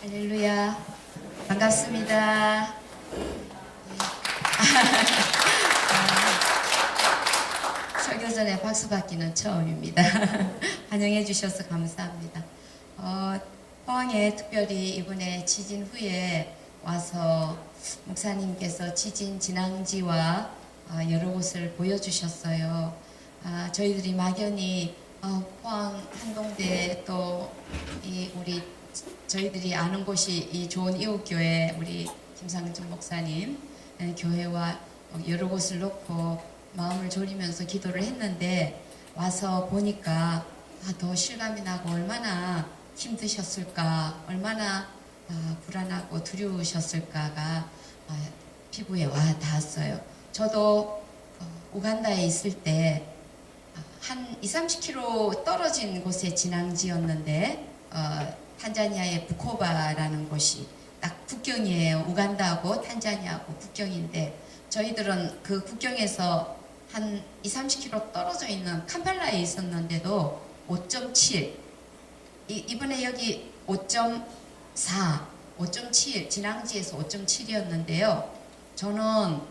할렐루야. 반갑습니다. 설교 전에 박수 받기는 처음입니다. 환영해 주셔서 감사합니다. 포항에 특별히 이번에 지진 후에 와서 목사님께서 지진 진앙지와 여러 곳을 보여주셨어요. 저희들이 막연히 포항 한동대 또 저희들이 아는 곳이 이 좋은 이웃교회 우리 김상준 목사님 교회와 여러 곳을 놓고 마음을 졸이면서 기도를 했는데 와서 보니까 더 실감이 나고 얼마나 힘드셨을까, 얼마나 불안하고 두려우셨을까가 피부에 와 닿았어요. 저도 우간다에 있을 때 한 20-30km 떨어진 곳에 진앙지였는데 탄자니아의 부코바라는 곳이 딱 국경이에요. 우간다하고 탄자니아하고 국경인데 저희들은 그 국경에서 한 20-30km 떨어져 있는 캄팔라에 있었는데도 5.7 이번에 여기 5.4 5.7 진앙지에서 5.7이었는데요. 저는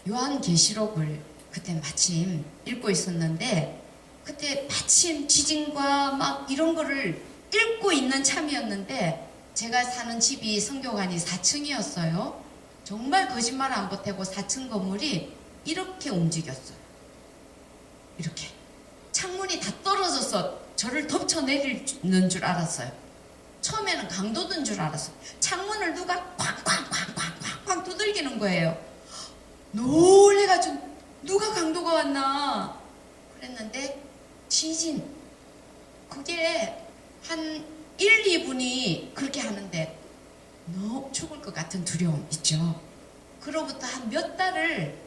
요한계시록을 그때 마침 읽고 있었는데 그때 마침 지진과 막 이런 거를 읽고 있는 참이었는데 제가 사는 집이 성교관이 4층이었어요. 정말 거짓말 안 보태고 4층 건물이 이렇게 움직였어요. 이렇게 창문이 다 떨어져서 저를 덮쳐내리는 줄 알았어요. 처음에는 강도든 줄 알았어요. 창문을 누가 쾅쾅쾅쾅쾅쾅 두들기는 거예요. 놀래가지고 누가 강도가 왔나 그랬는데 지진 그게 한 1-2분이 그렇게 하는데 너무 죽을 것 같은 두려움 있죠. 그로부터 한 몇 달을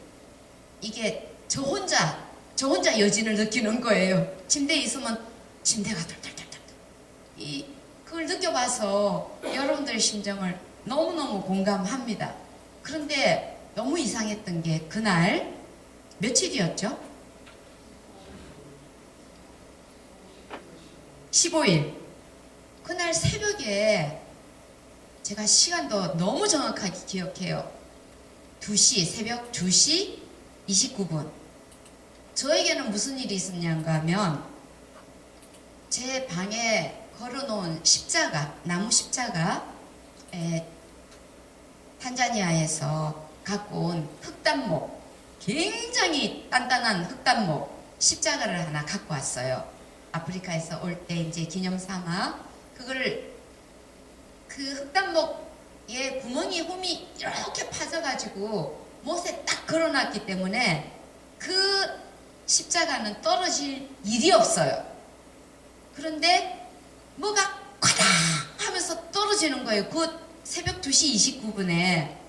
이게 저 혼자 여진을 느끼는 거예요. 침대에 있으면 침대가 덜덜덜덜 그걸 느껴봐서 여러분들의 심정을 너무너무 공감합니다. 그런데 너무 이상했던 게 그날 며칠이었죠? 15일 그날 새벽에 제가 시간도 너무 정확하게 기억해요. 새벽 2시 29분 저에게는 무슨 일이 있었냐가 하면 제 방에 걸어놓은 십자가 나무 십자가 탄자니아에서 갖고 온 흑단목 굉장히 단단한 흑단목 십자가를 하나 갖고 왔어요. 아프리카에서 올 때 이제 기념 삼아 그거를 그 흑단목에 구멍이 홈이 이렇게 파져가지고 못에 딱 걸어놨기 때문에 그 십자가는 떨어질 일이 없어요. 그런데 뭐가 쿼당 하면서 떨어지는 거예요. 그 새벽 2시 29분에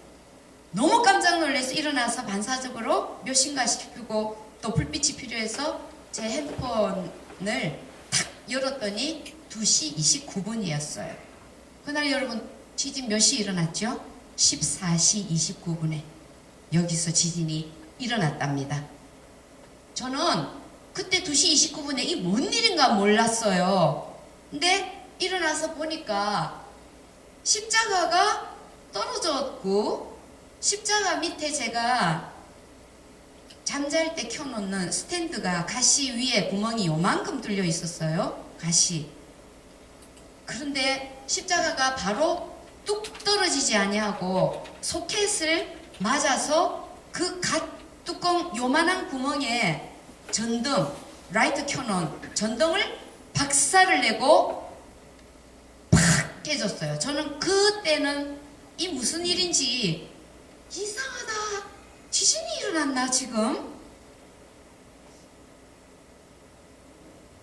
너무 깜짝 놀라서 일어나서 반사적으로 몇 시인가씩 켜고 또 불빛이 필요해서 제 핸드폰을 탁 열었더니 2시 29분이었어요. 그날 여러분 지진 몇 시에 일어났죠? 14시 29분에 여기서 지진이 일어났답니다. 저는 그때 2시 29분에 이 뭔 일인가 몰랐어요. 근데 일어나서 보니까 십자가가 떨어졌고 십자가 밑에 제가 잠잘 때 켜놓는 스탠드가 가시 위에 구멍이 요만큼 뚫려 있었어요. 가시. 그런데 십자가가 바로 뚝 떨어지지 아니하고 소켓을 맞아서 그 뚜껑 요만한 구멍에 전등, 라이트 켜놓은 전등을 박살을 내고 팍 깨졌어요. 저는 그때는 이 무슨 일인지 이상하다. 지진이 일어났나 지금?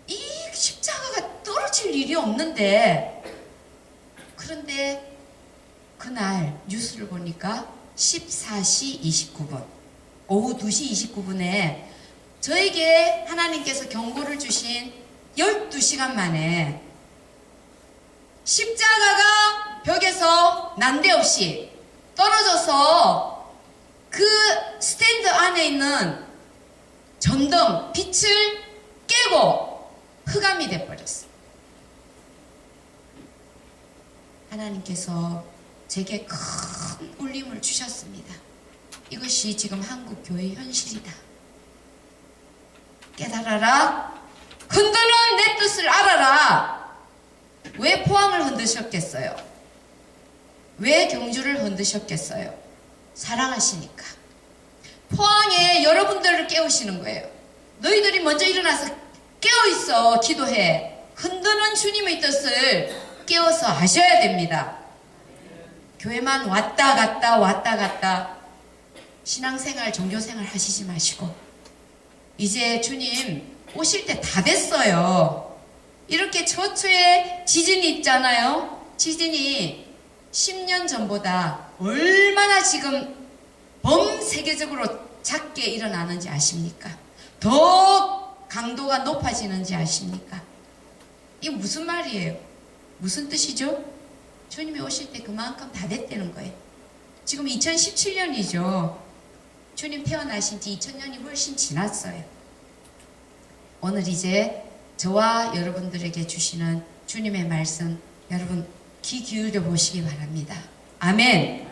이 십자가가 떨어질 일이 없는데 그런데 그날 뉴스를 보니까 14시 29분 오후 2시 29분에 저에게 하나님께서 경고를 주신 12시간 만에 십자가가 벽에서 난데없이 떨어져서 그 스탠드 안에 있는 전등, 빛을 깨고 흑암이 돼버렸어요. 하나님께서 제게 큰 울림을 주셨습니다. 이것이 지금 한국 교회의 현실이다. 깨달아라. 흔드는 내 뜻을 알아라. 왜 포항을 흔드셨겠어요? 왜 경주를 흔드셨겠어요? 사랑하시니까. 포항에 여러분들을 깨우시는 거예요. 너희들이 먼저 일어나서 깨어있어. 기도해. 흔드는 주님의 뜻을 깨워서 하셔야 됩니다. 교회만 왔다 갔다 왔다 갔다 신앙생활, 종교생활 하시지 마시고 이제 주님 오실 때 다 됐어요. 이렇게 처처에 지진이 있잖아요. 지진이 10년 전보다 얼마나 지금 범세계적으로 작게 일어나는지 아십니까? 더 강도가 높아지는지 아십니까? 이게 무슨 말이에요? 무슨 뜻이죠? 주님이 오실 때 그만큼 다 됐다는 거예요. 지금 2017년이죠. 주님 태어나신 지 2000년이 훨씬 지났어요. 오늘 이제 저와 여러분들에게 주시는 주님의 말씀 여러분 귀 기울여 보시기 바랍니다. 아멘.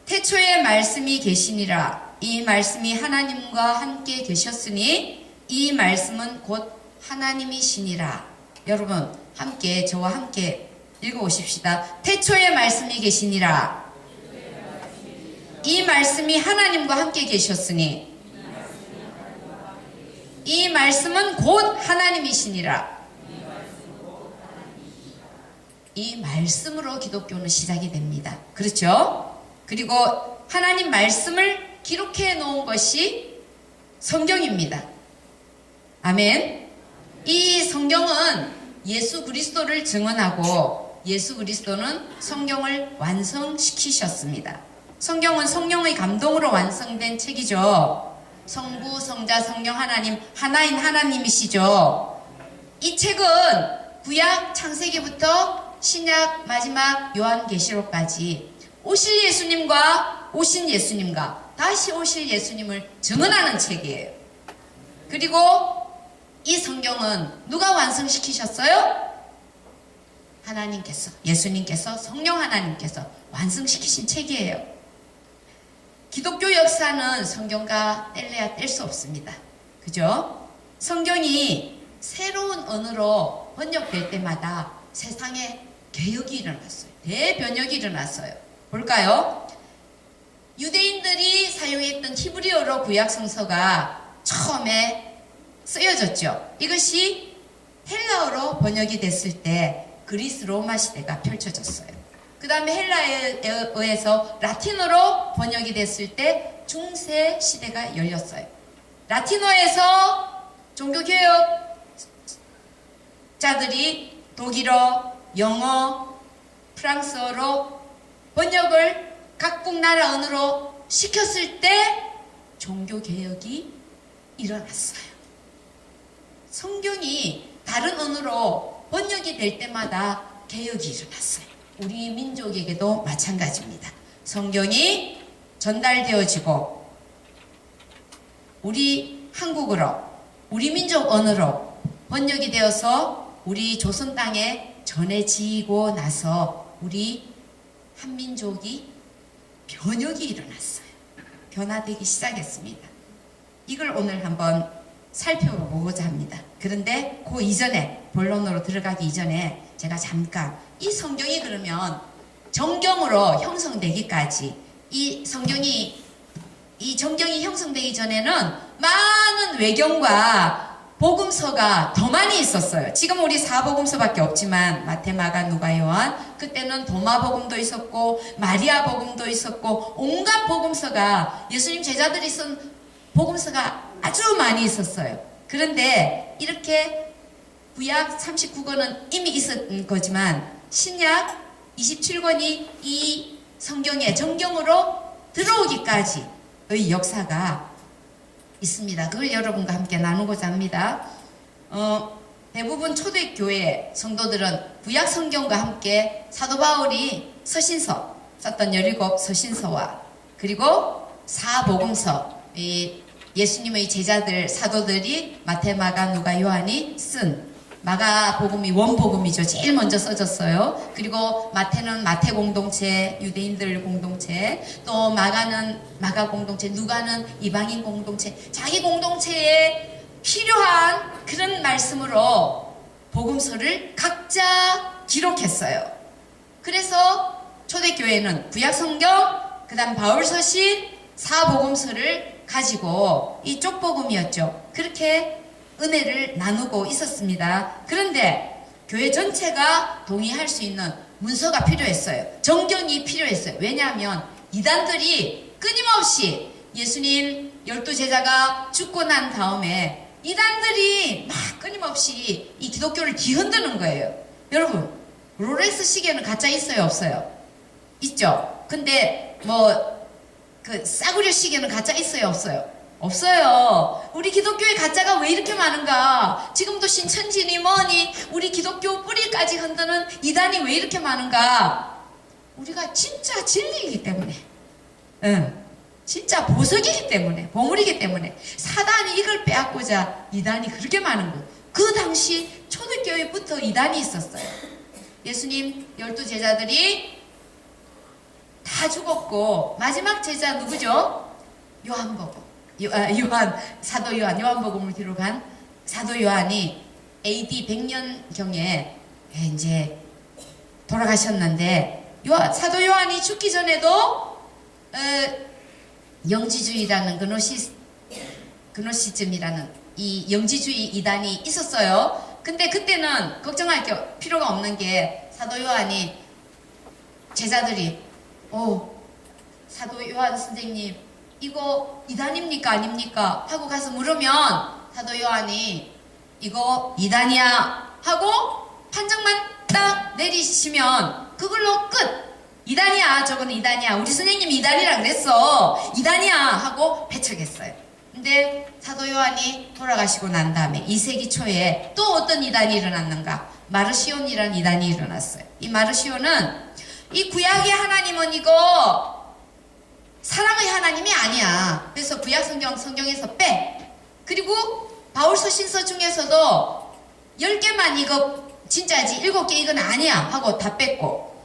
태초에 말씀이 계시니라. 이 말씀이 하나님과 함께 계셨으니 이 말씀은 곧 하나님이시니라. 여러분 함께 저와 함께 읽어오십시다. 태초에 말씀이 계시니라. 이 말씀이 하나님과 함께 계셨으니 이 말씀은 곧 하나님이시니라. 이 말씀으로 기독교는 시작이 됩니다. 그렇죠? 그리고 하나님 말씀을 기록해 놓은 것이 성경입니다. 아멘. 이 성경은 예수 그리스도를 증언하고 예수 그리스도는 성경을 완성시키셨습니다. 성경은 성령의 감동으로 완성된 책이죠. 성부, 성자, 성령 하나님 하나인 하나님이시죠. 이 책은 구약 창세기부터 신약 마지막 요한계시록까지 오실 예수님과 오신 예수님과 다시 오실 예수님을 증언하는 책이에요. 그리고 이 성경은 누가 완성시키셨어요? 하나님께서, 예수님께서, 성령 하나님께서 완성시키신 책이에요. 기독교 역사는 성경과 뗄래야 뗄 수 없습니다. 그죠? 성경이 새로운 언어로 번역될 때마다 세상에 개혁이 일어났어요. 대변혁이 일어났어요. 볼까요? 유대인들이 사용했던 히브리어로 구약 성서가 처음에 쓰여졌죠. 이것이 헬라어로 번역이 됐을 때 그리스 로마 시대가 펼쳐졌어요. 그 다음에 헬라어에서 라틴어로 번역이 됐을 때 중세 시대가 열렸어요. 라틴어에서 종교개혁자들이 독일어, 영어, 프랑스어로 번역을 각국 나라 언어로 시켰을 때 종교개혁이 일어났어요. 성경이 다른 언어로 번역이 될 때마다 개혁이 일어났어요. 우리 민족에게도 마찬가지입니다. 성경이 전달되어지고 우리 한국어로 우리 민족 언어로 번역이 되어서 우리 조선 땅에 전해지고 나서 우리 한민족이 변혁이 일어났어요. 변화되기 시작했습니다. 이걸 오늘 한번 살펴보고자 합니다. 그런데 그 이전에 본론으로 들어가기 이전에 제가 잠깐 이 성경이 그러면 정경으로 형성되기까지 이 정경이 형성되기 전에는 많은 외경과 복음서가 더 많이 있었어요. 지금 우리 4복음서밖에 없지만 마태, 마가, 누가, 요한 그때는 도마복음도 있었고 마리아 복음도 있었고 온갖 복음서가 예수님 제자들이 쓴 복음서가 아주 많이 있었어요. 그런데 이렇게 구약 39권은 이미 있었던 거지만 신약 27권이 이 성경에 정경으로 들어오기까지의 역사가 있습니다. 그걸 여러분과 함께 나누고자 합니다. 대부분 초대교회 성도들은 구약 성경과 함께 사도 바울이 서신서 썼던 17 서신서와 그리고 4복음서 예수님의 제자들 사도들이 마태, 마가, 누가, 요한이 쓴 마가복음이 원복음이죠. 제일 먼저 써졌어요. 그리고 마태는 마태 공동체, 유대인들 공동체, 또 마가는 마가 공동체, 누가는 이방인 공동체, 자기 공동체에 필요한 그런 말씀으로 복음서를 각자 기록했어요. 그래서 초대교회는 구약성경, 그 다음 바울서신, 사복음서를 가지고 이 쪽복음이었죠. 그렇게 은혜를 나누고 있었습니다. 그런데 교회 전체가 동의할 수 있는 문서가 필요했어요. 정경이 필요했어요. 왜냐하면 이단들이 끊임없이 예수님 12제자가 죽고 난 다음에 이단들이 막 끊임없이 이 기독교를 뒤흔드는 거예요. 여러분, 롤렉스 시계는 가짜 있어요, 없어요? 있죠? 근데 그 싸구려 시계는 가짜 있어요, 없어요? 없어요. 우리 기독교의 가짜가 왜 이렇게 많은가? 지금도 신천지니 뭐니 우리 기독교 뿌리까지 흔드는 이단이 왜 이렇게 많은가? 우리가 진짜 진리이기 때문에, 진짜 보석이기 때문에, 보물이기 때문에 사단이 이걸 빼앗고자 이단이 그렇게 많은 거예요. 그 당시 초대교회부터 이단이 있었어요. 예수님 12제자들이 다 죽었고 마지막 제자 누구죠? 사도 요한복음을 기록한 사도 요한이 AD 100년경에 이제 돌아가셨는데 사도 요한이 죽기 전에도 영지주의라는 그노시즘이라는 이 영지주의 이단이 있었어요. 근데 그때는 걱정할 필요가 없는 게 사도 요한이 제자들이 사도 요한 선생님 이거 이단입니까 아닙니까? 하고 가서 물으면 사도 요한이 이거 이단이야 하고 판정만 딱 내리시면 그걸로 끝. 이단이야, 저거는 이단이야, 우리 선생님이 이단이라 그랬어, 이단이야 하고 배척했어요. 근데 사도 요한이 돌아가시고 난 다음에 2세기 초에 또 어떤 이단이 일어났는가? 마르시온이라는 이단이 일어났어요. 이 마르시온은 이 구약의 하나님은 이거 사랑의 하나님이 아니야. 그래서 구약 성경에서 빼. 그리고 바울서 신서 중에서도 10개만 이거 진짜지 7개 이건 아니야 하고 다 뺐고,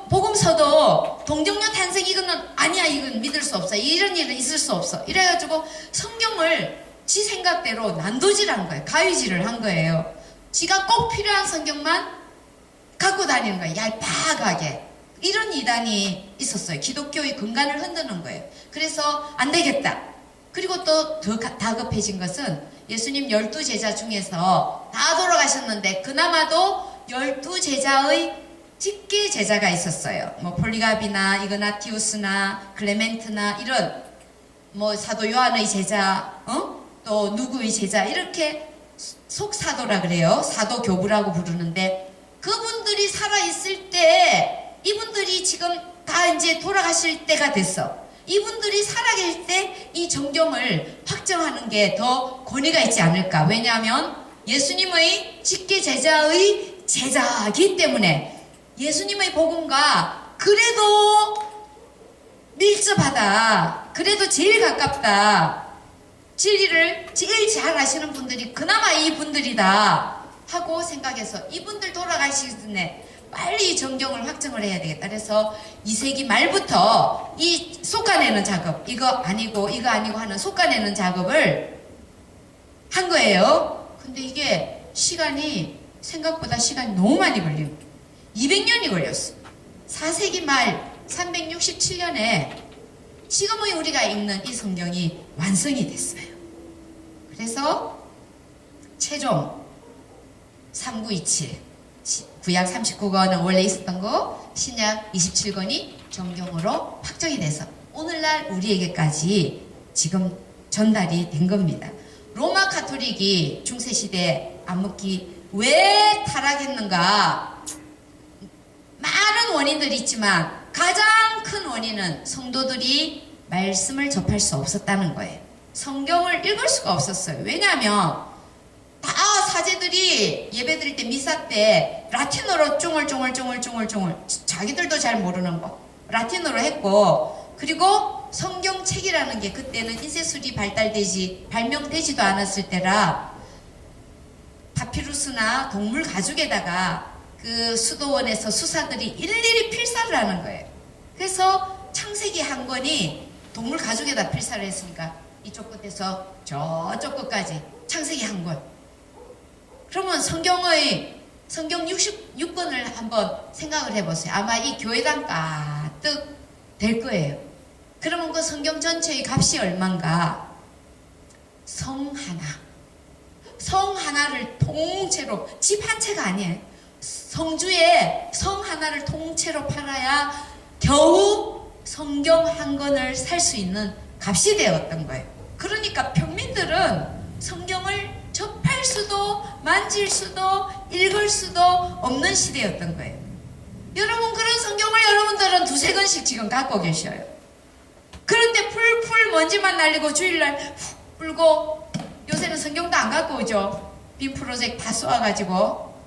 복음서도 동정녀 탄생 이거는 아니야, 이건 믿을 수 없어, 이런 일은 있을 수 없어, 이래가지고 성경을 지 생각대로 난도질한 거예요. 가위질을 한 거예요. 지가 꼭 필요한 성경만 갖고 다니는 거예요. 얄팍하게. 이런 이단이 있었어요. 기독교의 근간을 흔드는 거예요. 그래서 안 되겠다. 그리고 또 더 다급해진 것은 예수님 12제자 중에서 다 돌아가셨는데 그나마도 12제자의 직계 제자가 있었어요. 폴리갑이나 이그나티우스나 클레멘트나 이런 사도 요한의 제자, 또 누구의 제자, 이렇게 속사도라 그래요. 사도 교부라고 부르는데 그분들이 살아있을 때 이분들이 지금 다 이제 돌아가실 때가 됐어. 이분들이 살아계실 때 이 정경을 확정하는 게 더 권위가 있지 않을까. 왜냐하면 예수님의 직계 제자의 제자이기 때문에 예수님의 복음과 그래도 밀접하다, 그래도 제일 가깝다, 진리를 제일 잘 아시는 분들이 그나마 이분들이다 하고 생각해서 이분들 돌아가시기 전에 빨리 정경을 확정을 해야 되겠다. 그래서 2세기 말부터 이 솎아내는 작업, 이거 아니고 이거 아니고 하는 솎아내는 작업을 한 거예요. 근데 이게 생각보다 시간이 너무 많이 걸려요. 200년이 걸렸어. 4세기 말 367년에 지금의 우리가 읽는 이 성경이 완성이 됐어요. 그래서 최종 3927 구약 39권은 원래 있었던 거, 신약 27권이 정경으로 확정이 돼서 오늘날 우리에게까지 지금 전달이 된 겁니다. 로마 가톨릭이 중세시대 암흑기 왜 타락했는가? 많은 원인들이 있지만 가장 큰 원인은 성도들이 말씀을 접할 수 없었다는 거예요. 성경을 읽을 수가 없었어요. 왜냐하면 다 사제들이 예배 드릴 때 미사 때 라틴어로 쫑얼쫑얼 자기들도 잘 모르는 거 라틴어로 했고, 그리고 성경책이라는 게 그때는 인쇄술이 발명되지도 않았을 때라 파피루스나 동물 가죽에다가 그 수도원에서 수사들이 일일이 필사를 하는 거예요. 그래서 창세기 한 권이 동물 가죽에다 필사를 했으니까 이쪽 끝에서 저쪽 끝까지 창세기 한 권. 그러면 성경 66권을 한번 생각을 해보세요. 아마 이 교회당 가득 될 거예요. 그러면 그 성경 전체의 값이 얼만가? 성 하나. 성 하나를 통째로, 집 한 채가 아니에요. 성주에 성 하나를 통째로 팔아야 겨우 성경 한 권을 살 수 있는 값이 되었던 거예요. 그러니까 평민들은 성경을 접할 수도 만질 수도 읽을 수도 없는 시대였던 거예요. 여러분, 그런 성경을 여러분들은 두세 권씩 지금 갖고 계셔요. 그런데 풀풀 먼지만 날리고 주일날 훅 불고, 요새는 성경도 안 갖고 오죠. 빔 프로젝트 다 쏘아가지고.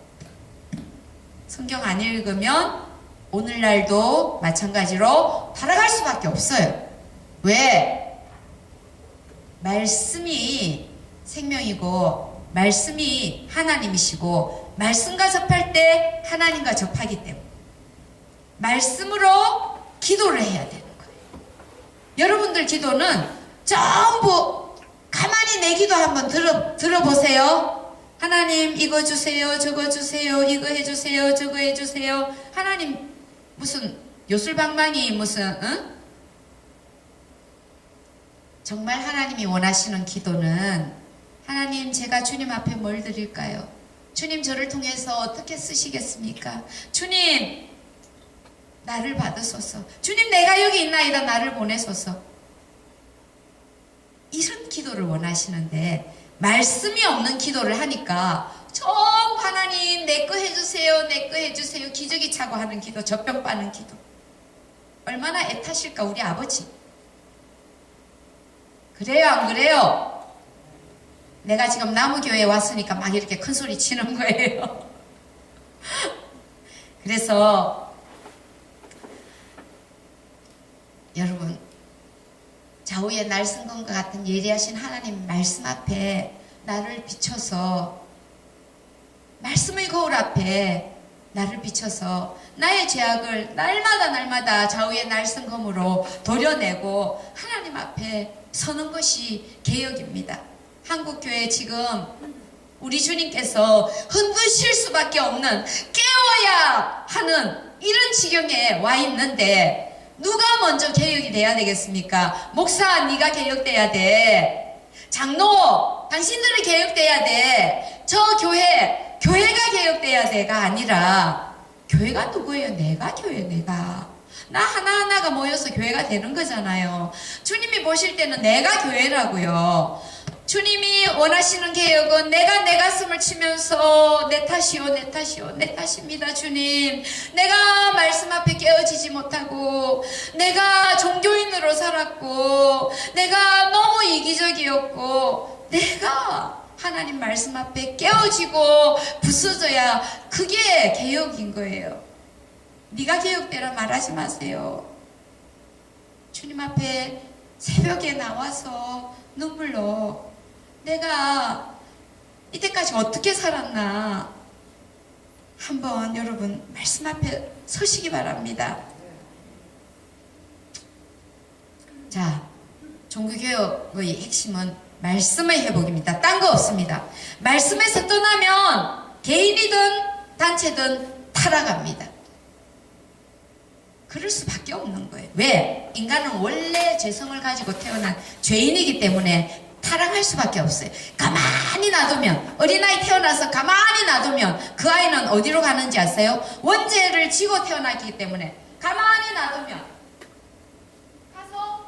성경 안 읽으면 오늘날도 마찬가지로 살아갈 수밖에 없어요. 왜? 말씀이 생명이고 말씀이 하나님이시고, 말씀과 접할 때 하나님과 접하기 때문에 말씀으로 기도를 해야 되는 거예요. 여러분들 기도는 전부 가만히 내 기도 한번 들어보세요. 하나님 이거 주세요, 저거 주세요, 이거 해주세요, 저거 해주세요. 하나님 무슨 요술방망이 무슨 응? 정말 하나님이 원하시는 기도는, 하나님 제가 주님 앞에 뭘 드릴까요? 주님 저를 통해서 어떻게 쓰시겠습니까? 주님 나를 받으소서. 주님 내가 여기 있나이다, 나를 보내소서. 이런 기도를 원하시는데 말씀이 없는 기도를 하니까 전부 하나님 내 거 해주세요, 내 거 해주세요, 기저귀 차고 하는 기도, 젖병 빠는 기도. 얼마나 애타실까 우리 아버지. 그래요 안 그래요? 내가 지금 나무교회에 왔으니까 막 이렇게 큰 소리 치는 거예요. 그래서 여러분, 좌우의 날성검과 같은 예리하신 하나님 말씀 앞에 나를 비춰서, 말씀의 거울 앞에 나를 비춰서 나의 죄악을 날마다 좌우의 날성검으로 도려내고 하나님 앞에 서는 것이 개혁입니다. 한국교회 지금 우리 주님께서 흔드실 수밖에 없는, 깨워야 하는 이런 지경에 와 있는데, 누가 먼저 개혁이 돼야 되겠습니까? 목사 네가 개혁돼야 돼. 장로 당신들이 개혁돼야 돼. 저 교회가 개혁돼야 돼가 아니라, 교회가 누구예요? 내가 교회, 내가. 나 하나하나가 모여서 교회가 되는 거잖아요. 주님이 보실 때는 내가 교회라고요. 주님이 원하시는 개혁은 내가 내 가슴을 치면서 내 탓이요, 내 탓이요, 내 탓입니다 주님. 내가 말씀 앞에 깨어지지 못하고, 내가 종교인으로 살았고, 내가 너무 이기적이었고, 내가 하나님 말씀 앞에 깨어지고 부서져야 그게 개혁인 거예요. 네가 개혁되라 말하지 마세요. 주님 앞에 새벽에 나와서 눈물로 내가 이때까지 어떻게 살았나 한번 여러분 말씀 앞에 서시기 바랍니다. 자, 종교개혁의 핵심은 말씀의 회복입니다. 딴 거 없습니다. 말씀에서 떠나면 개인이든 단체든 타락합니다. 그럴 수밖에 없는 거예요. 왜? 인간은 원래 죄성을 가지고 태어난 죄인이기 때문에 타락할 수밖에 없어요. 가만히 놔두면, 어린아이 태어나서 가만히 놔두면 그 아이는 어디로 가는지 아세요? 원죄를 지고 태어났기 때문에 가만히 놔두면 가서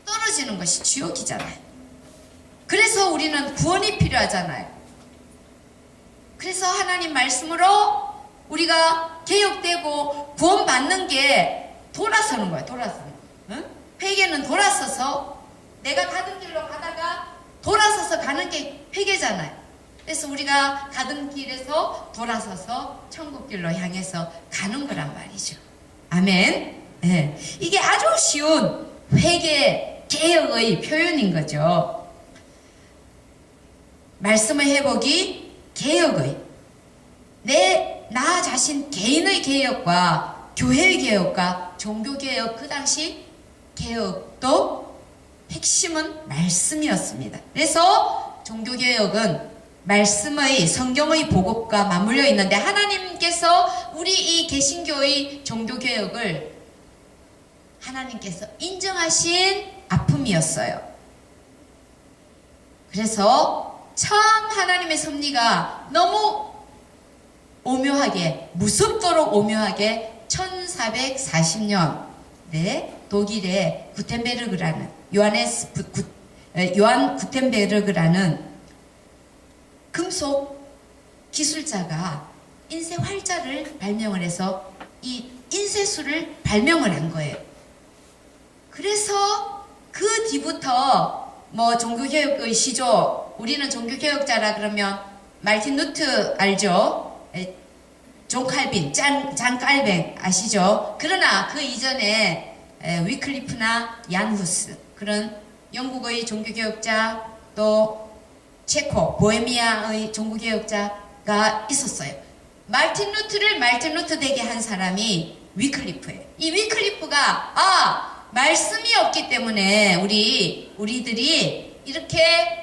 떨어지는 것이 지옥이잖아요. 그래서 우리는 구원이 필요하잖아요. 그래서 하나님 말씀으로 우리가 개혁되고 구원받는 게 돌아서는 거야. 돌아서는 거야. 응? 회개는 돌아서서, 내가 가던 길로 가다가 돌아서서 가는 게 회개잖아요. 그래서 우리가 가던 길에서 돌아서서 천국길로 향해서 가는 거란 말이죠. 아멘. 네. 이게 아주 쉬운 회개 개혁의 표현인 거죠. 말씀의 회복이 개혁의 나 자신 개인의 개혁과 교회의 개혁과 종교 개혁, 그 당시 개혁도 핵심은 말씀이었습니다. 그래서 종교 개혁은 말씀의 성경의 보급과 맞물려 있는데, 하나님께서 우리 이 개신교의 종교 개혁을 하나님께서 인정하신 아픔이었어요. 그래서 참 하나님의 섭리가 너무 오묘하게, 무섭도록 오묘하게 1440년 독일의 구텐베르그라는 요한 구텐베르그라는 금속 기술자가 인쇄 활자를 발명을 해서 이 인쇄술을 발명을 한 거예요. 그래서 그 뒤부터 뭐 종교개혁의 시조, 우리는 종교개혁자라 그러면 말틴 루트 알죠? 존 칼빈, 장 칼뱅 아시죠? 그러나 그 이전에 위클리프나 얀 후스, 그런 영국의 종교개혁자, 또 체코, 보헤미아의 종교개혁자가 있었어요. 말틴 루트를 말틴 루트 되게 한 사람이 위클리프예요. 이 위클리프가 말씀이 없기 때문에 우리들이 이렇게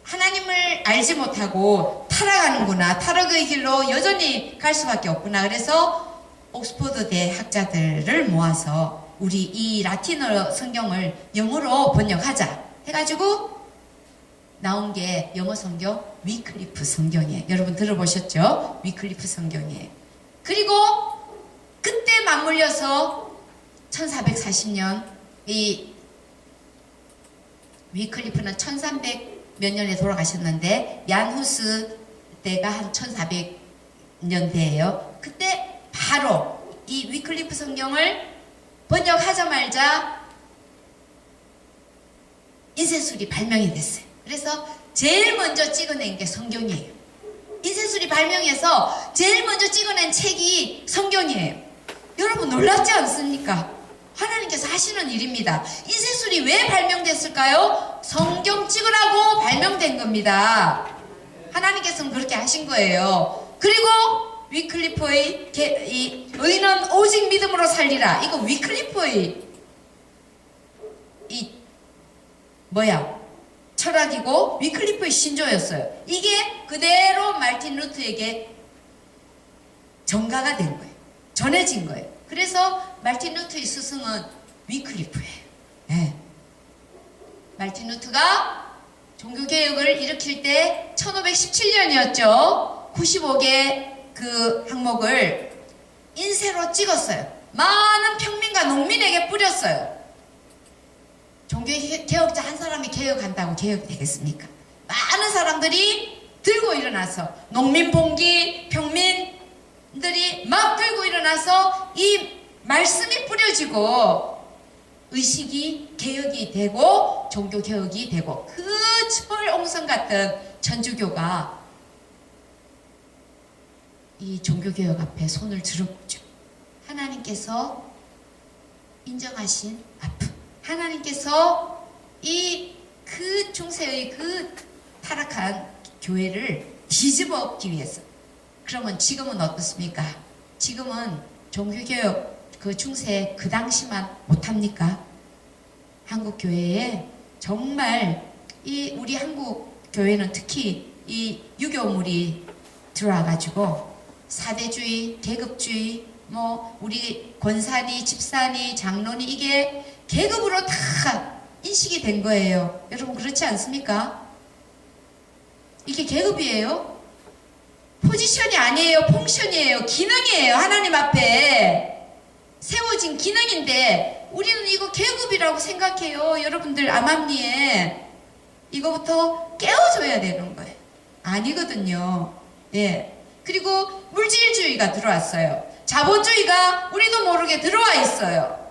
하나님을 알지 못하고 타락하는구나, 타락의 길로 여전히 갈 수밖에 없구나. 그래서 옥스퍼드 대 학자들을 모아서 우리 이 라틴어 성경을 영어로 번역하자 해가지고 나온 게 영어 성경 위클리프 성경이에요. 여러분 들어보셨죠? 위클리프 성경이에요. 그리고 그때 맞물려서 1440년 이 위클리프는 1300 몇 년에 돌아가셨는데 얀 후스 때가 한 1400년대예요. 그때 바로 이 위클리프 성경을 번역하자마자 인쇄술이 발명이 됐어요. 그래서 제일 먼저 찍어낸 게 성경이에요. 인쇄술이 발명해서 제일 먼저 찍어낸 책이 성경이에요. 여러분 놀랍지 않습니까? 하나님께서 하시는 일입니다. 인쇄술이 왜 발명됐을까요? 성경 찍으라고 발명된 겁니다. 하나님께서는 그렇게 하신 거예요. 그리고 위클리프의 이 의인은 오직 믿음으로 살리라. 이거 위클리프의 이 철학이고 위클리프의 신조였어요. 이게 그대로 말틴 루트에게 전가가 된 거예요. 전해진 거예요. 그래서 말틴 루트의 스승은 위클리프예요. 네. 말틴 루트가 종교개혁을 일으킬 때 1517년이었죠. 95개 그 항목을 인쇄로 찍었어요. 많은 평민과 농민에게 뿌렸어요. 종교개혁자 한 사람이 개혁한다고 개혁이 되겠습니까? 많은 사람들이 들고 일어나서 농민봉기, 평민들이 막 들고 일어나서 이 말씀이 뿌려지고 의식이 개혁이 되고 종교개혁이 되고 그 철옹성 같은 천주교가 이 종교개혁 앞에 손을 들어보죠. 하나님께서 인정하신 아픔, 하나님께서 이 그 중세의 그 타락한 교회를 뒤집어 엎기 위해서. 그러면 지금은 어떻습니까? 지금은 종교개혁 그 중세 그 당시만 못합니까? 한국 교회에 정말 이 우리 한국 교회는 특히 이 유교물이 들어와가지고 사대주의, 계급주의, 뭐 우리 권사니, 집사니, 장로니 이게 계급으로 다 인식이 된 거예요. 여러분 그렇지 않습니까? 이게 계급이에요. 포지션이 아니에요. 펑션이에요. 기능이에요. 하나님 앞에 세워진 기능인데 우리는 이거 계급이라고 생각해요. 여러분들 암암리에 이거부터 깨워줘야 되는 거예요. 아니거든요. 예. 그리고 물질주의가 들어왔어요. 자본주의가 우리도 모르게 들어와 있어요.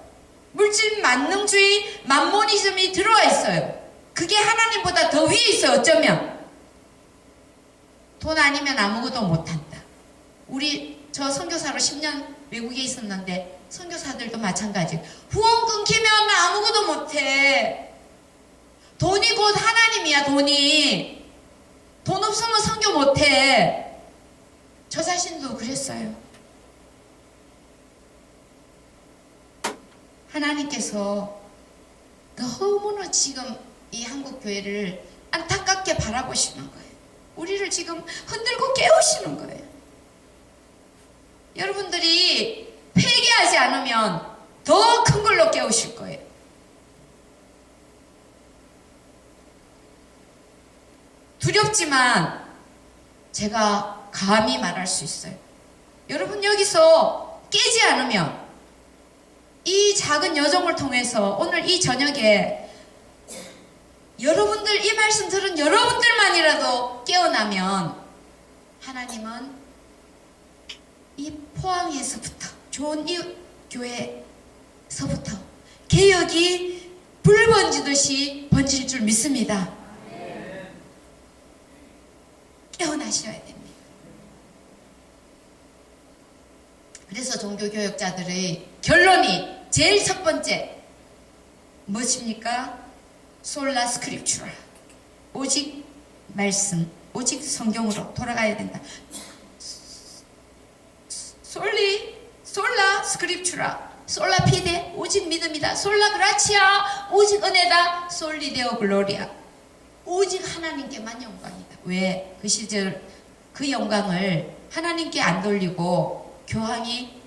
물질 만능주의, 만모니즘이 들어와 있어요. 그게 하나님보다 더 위에 있어요. 어쩌면 돈 아니면 아무것도 못한다. 저 선교사로 10년 외국에 있었는데 선교사들도 마찬가지. 후원 끊기면 아무것도 못해. 돈이 곧 하나님이야. 돈이 돈 없으면 선교 못해. 저 자신도 그랬어요. 하나님께서 너무나 지금 이 한국 교회를 안타깝게 바라보시는 거예요. 우리를 지금 흔들고 깨우시는 거예요. 여러분들이 회개하지 않으면 더 큰 걸로 깨우실 거예요. 두렵지만 제가 감히 말할 수 있어요. 여러분 여기서 깨지 않으면 이 작은 여정을 통해서 오늘 이 저녁에 여러분들 이 말씀 들은 여러분들만이라도 깨어나면 하나님은 이 포항에서부터 좋은 이 교회에서부터 개혁이 불 번지듯이 번질 줄 믿습니다. 깨어나셔야 됩니다. 그래서 종교교역자들의 결론이 제일 첫 번째 무엇입니까? 솔라 스크립추라, 오직 말씀, 오직 성경으로 돌아가야 된다. 솔라 스크립추라, 솔라 피데, 오직 믿음이다. 솔라 그라치아, 오직 은혜다. 솔리 데오 글로리아, 오직 하나님께만 영광이다. 왜? 그 시절 그 영광을 하나님께 안 돌리고 교황이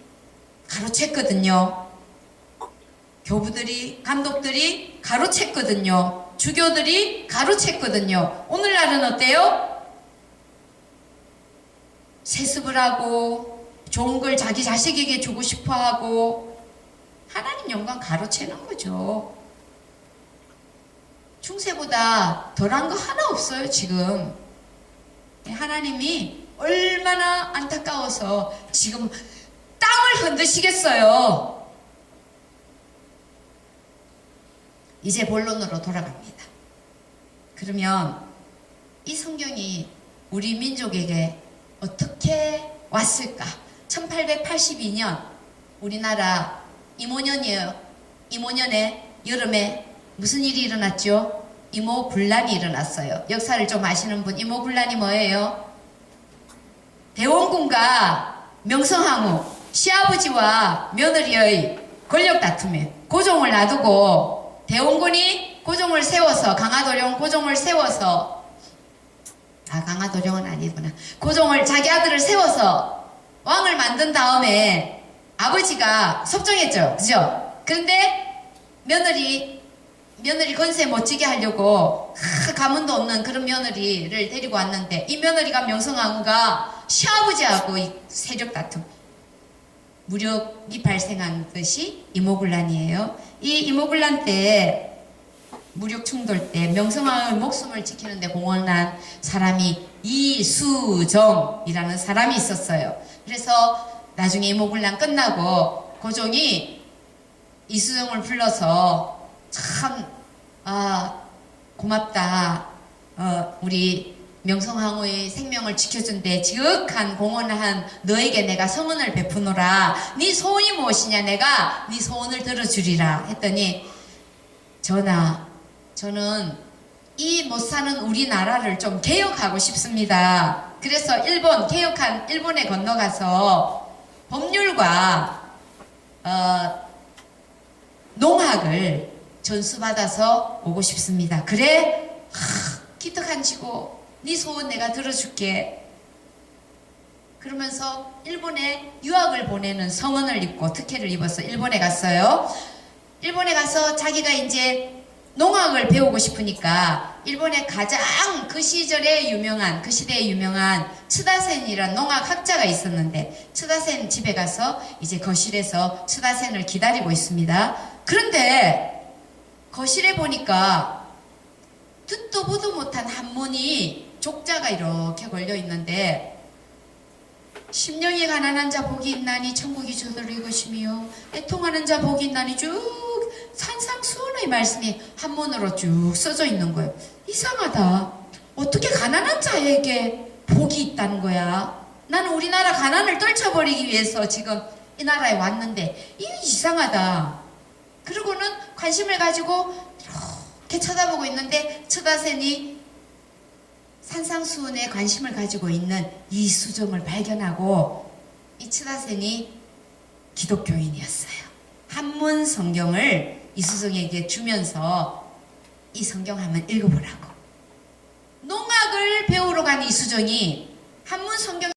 가로챘거든요. 교부들이, 감독들이 가로챘거든요. 주교들이 가로챘거든요. 오늘날은 어때요? 세습을 하고 좋은 걸 자기 자식에게 주고 싶어 하고 하나님 영광 가로채는 거죠. 중세보다 덜한 거 하나 없어요, 지금. 하나님이 얼마나 안타까워서 지금 땅을 흔드시겠어요. 이제 본론으로 돌아갑니다. 그러면 이 성경이 우리 민족에게 어떻게 왔을까? 1882년 우리나라 이모년이에요. 이모년에 여름에 무슨 일이 일어났죠? 이모군란이 일어났어요. 역사를 좀 아시는 분, 이모군란이 뭐예요? 대원군과 명성황후 시아버지와 며느리의 권력 다툼에 고종을 놔두고 대원군이 고종을 세워서, 강화도령 고종을 세워서, 강화도령은 아니구나, 고종을, 자기 아들을 세워서 왕을 만든 다음에 아버지가 섭정했죠, 그죠? 그런데 며느리 건세 못지게 하려고 가문도 없는 그런 며느리를 데리고 왔는데, 이 며느리가 명성황후가 시아버지하고 이 세력 다툼, 무력이 발생한 것이 이모군란이에요. 이 이모군란 때, 무력 충돌 때 명성황후의 목숨을 지키는데 공헌한 사람이 이수정이라는 사람이 있었어요. 그래서 나중에 이모군란 끝나고 고종이 이수정을 불러서 참 고맙다. 우리 명성황후의 생명을 지켜준 데 지극한 공헌한 너에게 내가 성은을 베푸노라. 네 소원이 무엇이냐? 내가 네 소원을 들어주리라 했더니, 전하, 저는 이 못 사는 우리나라를 좀 개혁하고 싶습니다. 그래서 개혁한 일본에 건너가서 법률과 농학을 전수받아서 오고 싶습니다. 그래? 기특한지고 네 소원 내가 들어줄게. 그러면서 일본에 유학을 보내는 성은을 입고 특혜를 입어서 일본에 갔어요. 일본에 가서 자기가 이제 농학을 배우고 싶으니까 일본에 가장 그 시절에 유명한, 그 시대에 유명한 츠다센이라는 농학학자가 있었는데, 츠다센 집에 가서 이제 거실에서 츠다센을 기다리고 있습니다. 그런데 거실에 보니까 듣도 보도 못한 한문이 족자가 이렇게 걸려 있는데, 심령이 가난한 자 복이 있나니 천국이 저들의 것이며 애통하는 자 복이 있나니 쭉 산상수훈의 말씀이 한문으로 쭉 써져 있는 거예요. 이상하다. 어떻게 가난한 자에게 복이 있다는 거야? 나는 우리나라 가난을 떨쳐버리기 위해서 지금 이 나라에 왔는데 이게 이상하다. 그러고는 관심을 가지고 이렇게 쳐다보고 있는데 츠다센이 산상수훈에 관심을 가지고 있는 이수정을 발견하고 이 츠다센이 기독교인이었어요. 한문 성경을 이수정에게 주면서 이 성경 한번 읽어보라고. 농악을 배우러 간 이수정이 한문 성경